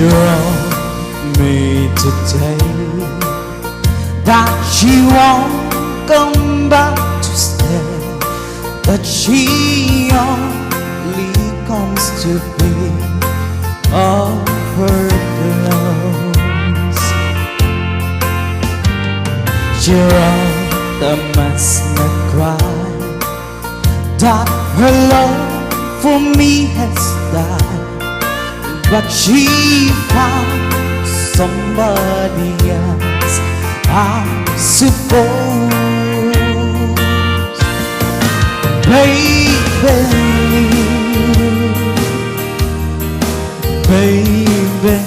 wrote me today that she won't come back to stay, that she only comes to be of her clothes. She wrote a must not cry, that her love for me has died, but she found somebody else, I suppose. Baby, baby,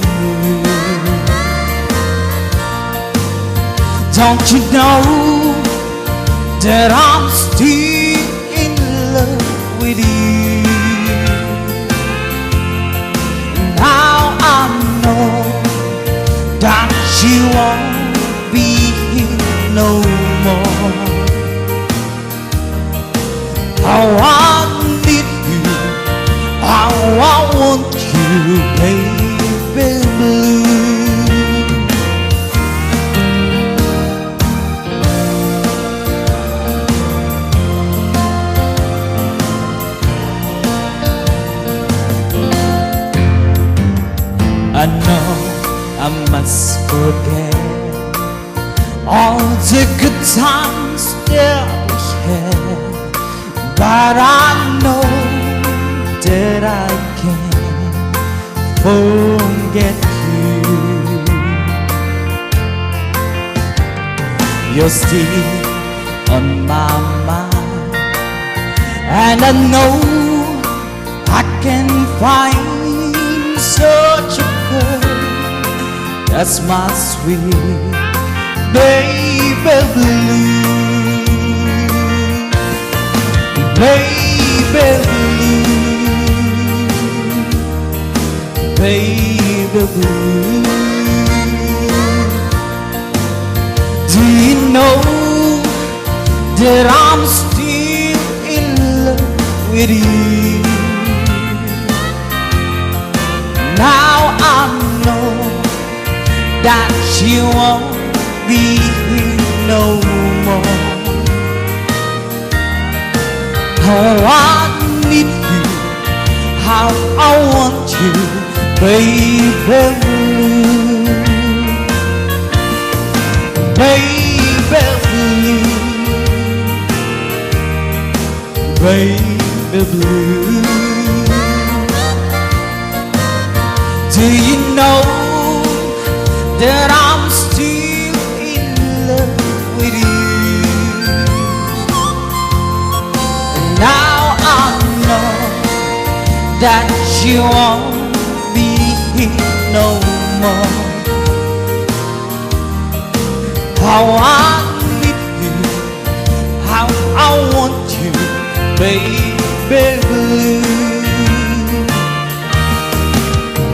don't you know that I'm still in love with you? Now I know that she won't be here no more. How I need you, how I want you, baby blue. I know I must forget all the good times that we had, but I know that I can't forget you. You're still on my mind, and I know I can find such a girl that's my sweet baby blue. Baby blue, baby blue. Do you know that I'm still in love with you? Now I know that she won't be here no more. How I need you, how I want you, baby blue. Baby blue, baby blue. Do you know that I'm still in love with you? Now I know that she won't be here no more. How I need you, how I want you, baby blue.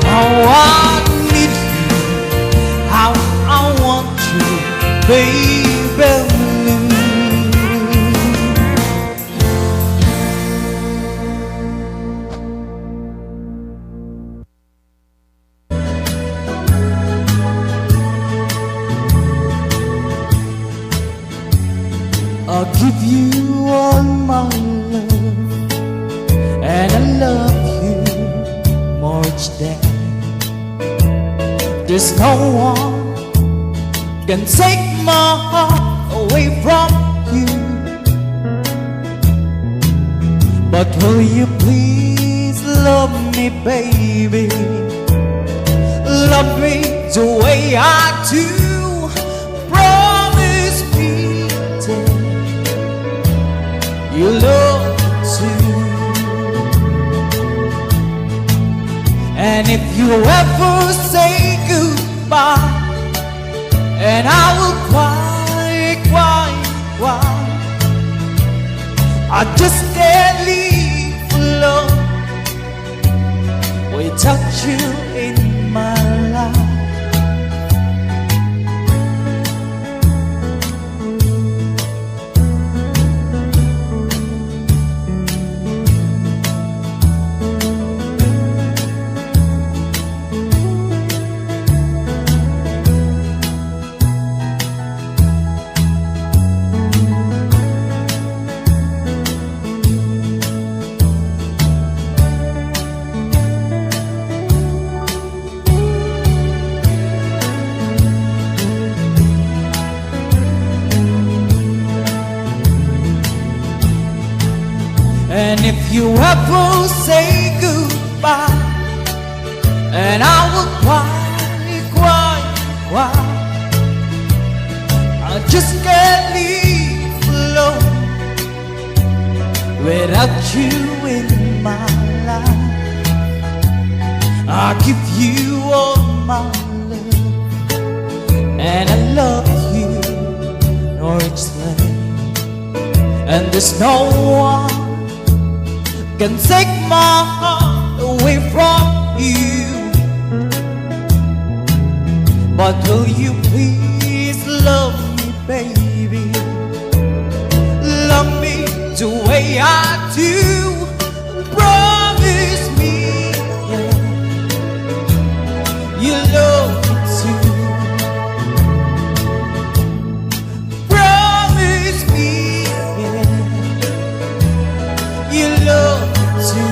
How I need you, how I want you, baby blue. I'll give you all my love, and I love you more each day. There's no one can take my heart away from you. But will you please love me, baby? Love me the way I do. Promise me that you love me too. And if you ever say goodbye, and I will cry, cry, cry, I just can't leave alone without you in my life. And if you ever say goodbye, and I will cry, cry, cry, I just can't leave alone without you in my life. I give you all my love, and I love you, Norwich Lane. And there's no one can take my heart away from you. But will you please love me, baby? Love me the way I do. Promise me, yeah, you love me too. Promise me, yeah, you love me too.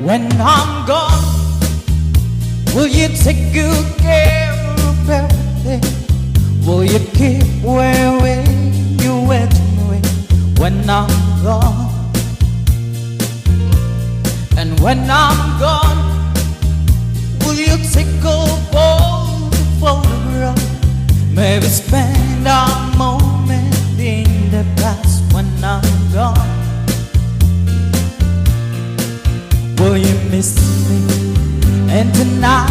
When I'm gone, will you take good care of everything? Will you keep where you went away? When I'm gone, and when I'm gone, will you take all the photograph? Maybe spend a moment in the past. When I'm gone, will you miss me? And tonight,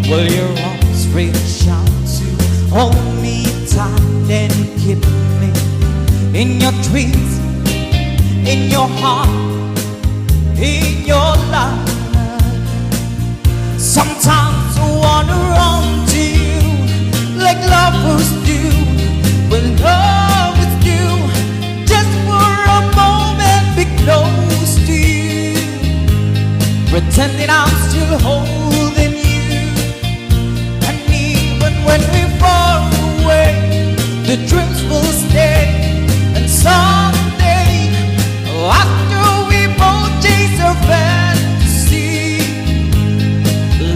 will your arms reach out to hold me tight and keep me in your dreams, in your heart, in your life? Sometimes I wanna run to you like lovers do, when love is due, just for a moment be close to you, pretending I'm still holding you. And even when we're far away, the dreams will stay. And someday, after we both chase our fantasy,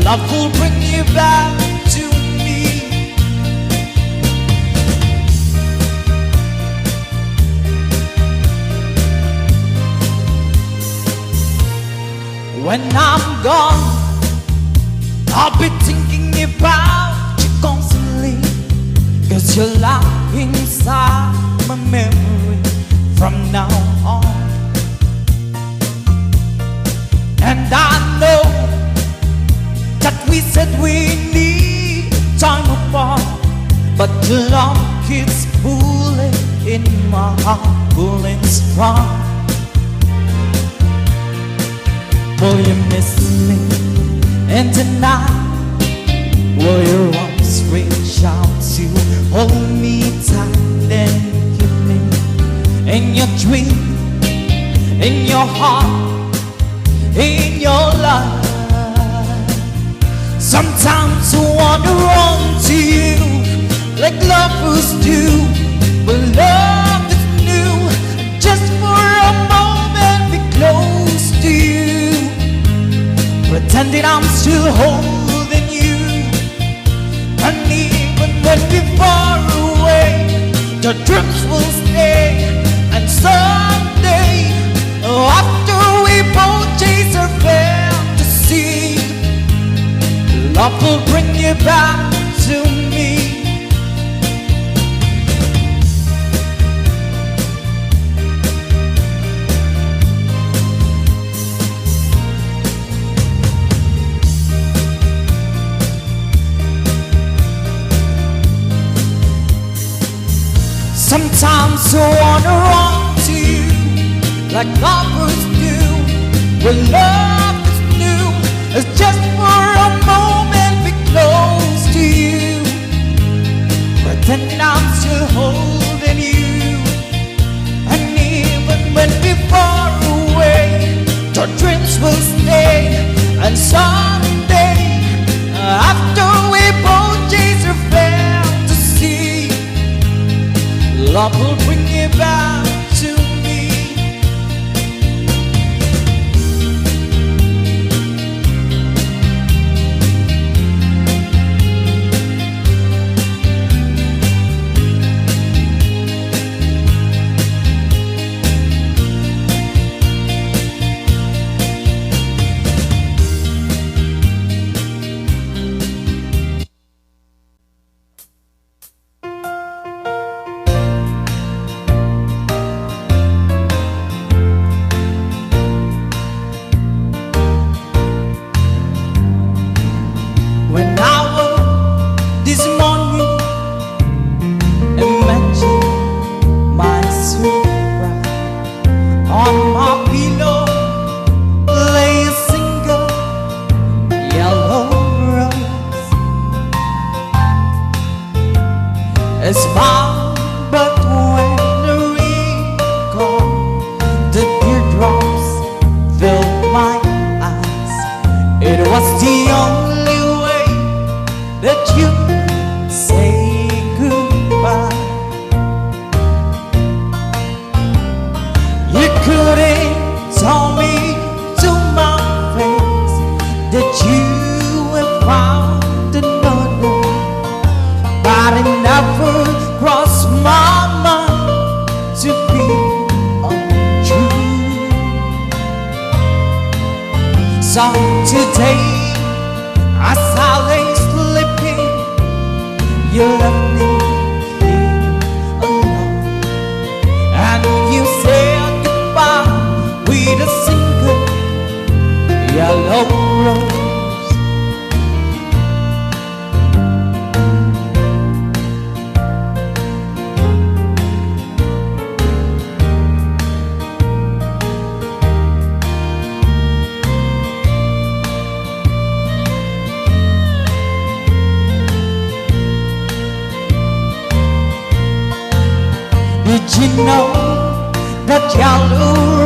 love will bring you back to me. When I'm gone, I'll be thinking about you constantly, 'cause you're locked inside my memory from now on. And I know that we said we need time apart, but the love keeps pulling in my heart, pulling strong. Will you miss me? And tonight, will your arms reach out to hold me tight and keep me in your dream, in your heart, in your life? Sometimes I wanna run to you like lovers do, but love is new, just for a moment be close to you, pretending I'm still holding you. And even when we're far away, the dreams will stay. And someday, after we both chase our fantasy, love will bring you back to me. Sometimes I wanna run to you like lovers do, when love is new, it's just for a moment be close to you, pretending I'm still holding you. And even when we're far away, the dreams will stay. And someday, after we both chase our fantasy, love will bring you back to me. It's fine, but when the rain comes, the teardrops filled my eyes. It was the only way that you could say goodbye. You couldn't tell me to my face that you have found another, but it never crossed my mind to be untrue. So today, as I lay sleeping, you left me here alone, and you said goodbye with a single yellow rose. Did you know that yellow